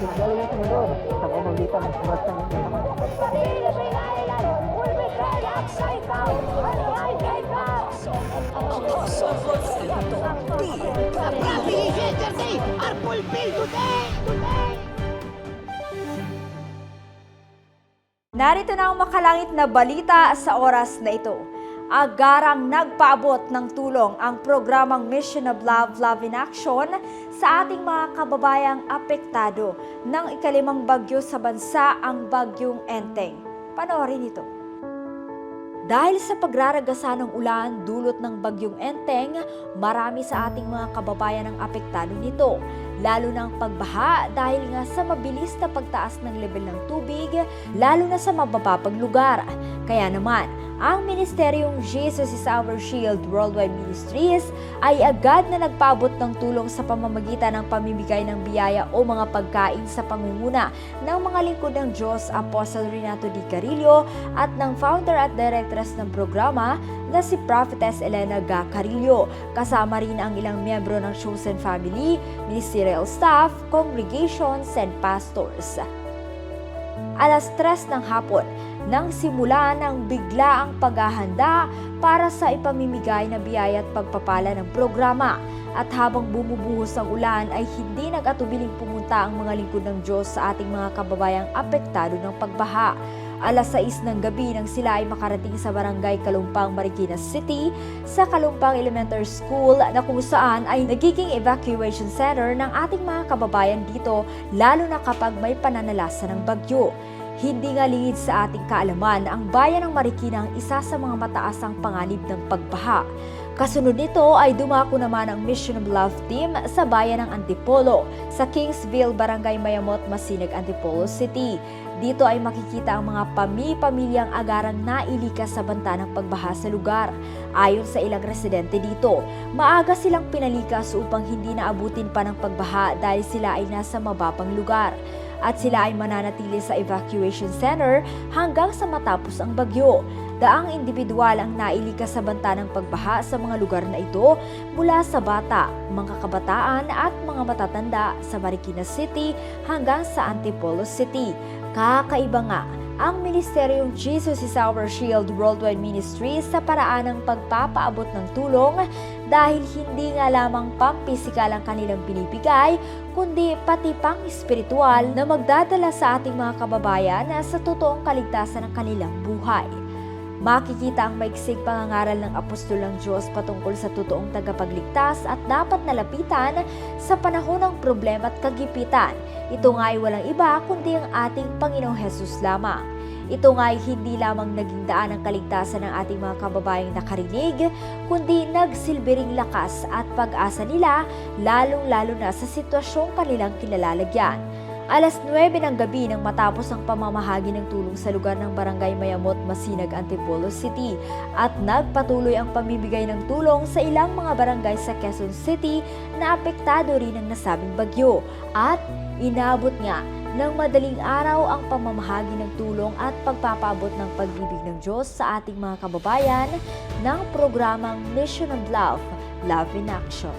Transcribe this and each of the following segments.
Galing sa mundo sa pamamagitan ng oras ng inyong Narito na ang makalangit na balita sa oras na ito. Agarang nagpaabot ng tulong ang programang Mission of Love, Love in Action sa ating mga kababayang apektado ng ikalimang bagyo sa bansa, ang Bagyong Enteng. Panoorin ito. Dahil sa pagraragasa ng ulan dulot ng Bagyong Enteng, marami sa ating mga kababayan ang apektado nito. Lalo ng pagbaha dahil nga sa mabilis na pagtaas ng level ng tubig, lalo na sa mabababang lugar. Kaya naman, ang Ministeryong Jesus is Our Shield Worldwide Ministries ay agad na nagpaabot ng tulong sa pamamagitan ng pamimigay ng biyaya o mga pagkain sa pangunguna ng mga lingkod ng Diyos, Apostle Renato D. Carillo at ng founder at directress ng programa na si Prophetess Elena Ga Carillo. Kasama rin ang ilang miyembro ng chosen family, ministerial staff, congregations, and pastors. Alas 3 ng hapon, nang simula ng bigla ang paghahanda para sa ipamimigay na biyaya at pagpapala ng programa. At habang bumubuhos ang ulan ay hindi nag-atubiling pumunta ang mga lingkod ng Diyos sa ating mga kababayang apektado ng pagbaha. Alas 6 ng gabi nang sila ay makarating sa barangay Kalumpang, Marikina City sa Kalumpang Elementary School na kung saan ay nagiging evacuation center ng ating mga kababayan dito lalo na kapag may pananalasa ng bagyo. Hindi nga lingid sa ating kaalaman ang bayan ng Marikina ang isa sa mga mataasang panganib ng pagbaha. Kasunod nito ay dumako naman ang Mission of Love team sa bayan ng Antipolo sa Kingsville, Barangay Mayamot, Masinag, Antipolo City. Dito ay makikita ang mga pamilyang agarang nailikas sa banta ng pagbaha sa lugar. Ayon sa ilang residente dito, maaga silang pinalikas upang hindi naabutin pa ng pagbaha dahil sila ay nasa mababang lugar. At sila ay mananatili sa evacuation center hanggang sa matapos ang bagyo. Daang individual ang nailikas sa banta ng pagbaha sa mga lugar na ito mula sa bata, mga kabataan at mga matatanda sa Marikina City hanggang sa Antipolo City. Kakaiba nga ang Ministeryong Jesus is Our Shield Worldwide Ministries sa paraan ng pagpapaabot ng tulong dahil hindi nga lamang pampisikal ang kanilang binibigay, kundi pati pang espiritual na magdadala sa ating mga kababayan sa totoong kaligtasan ng kanilang buhay. Makikita ang maiksing pangangaral ng apostol ng Diyos patungkol sa totoong tagapagligtas at dapat nalapitan sa panahon ng problema at kagipitan. Ito nga ay walang iba kundi ang ating Panginoong Hesus lamang. Ito nga ay hindi lamang naging daan ng kaligtasan ng ating mga kababayang nakarinig, kundi nagsilbing lakas at pag-asa nila lalong-lalo na sa sitwasyong kanilang kinalalagyan. Alas 9 ng gabi nang matapos ang pamamahagi ng tulong sa lugar ng Barangay Mayamot, Masinag, Antipolo City at nagpatuloy ang pamimigay ng tulong sa ilang mga barangay sa Quezon City na apektado rin ng nasabing bagyo at inabot nga ng madaling araw ang pamamahagi ng tulong at pagpapaabot ng pag-ibig ng Diyos sa ating mga kababayan ng programang Mission of Love, Love in Action.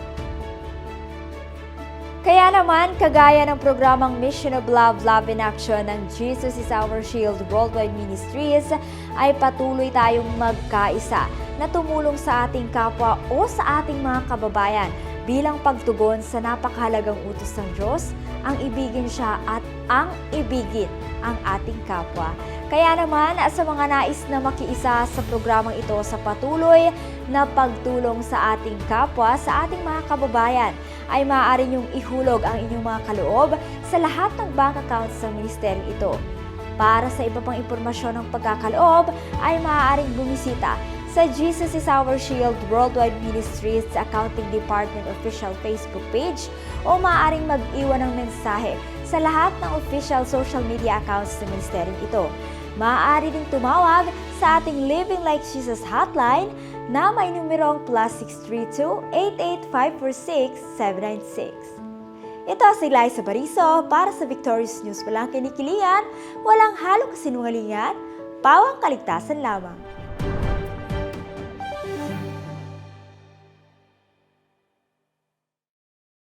Kaya naman, kagaya ng programang Mission of Love, Love in Action ng Jesus is Our Shield Worldwide Ministries, ay patuloy tayong magkaisa na tumulong sa ating kapwa o sa ating mga kababayan bilang pagtugon sa napakahalagang utos ng Diyos, ang ibigin siya at ang ibigin ang ating kapwa. Kaya naman, sa mga nais na makiisa sa programang ito sa patuloy na pagtulong sa ating kapwa, sa ating mga kababayan, ay maaari niyong ihulog ang inyong mga kaloob sa lahat ng bank accounts ng ministeryong ito. Para sa iba pang impormasyon ng pagkakaloob, ay maaaring bumisita sa Jesus is Our Shield Worldwide Ministries Accounting Department official Facebook page o maaaring mag-iwan ng mensahe sa lahat ng official social media accounts ng ministeryong ito. Maaari ding tumawag sa ating Living Like Jesus hotline na may numerong +632-88546-796. Ito si Liza Bariso para sa Victorious News. Walang kinikilingan, walang halong kasinungalingan, pawang kaligtasan lamang.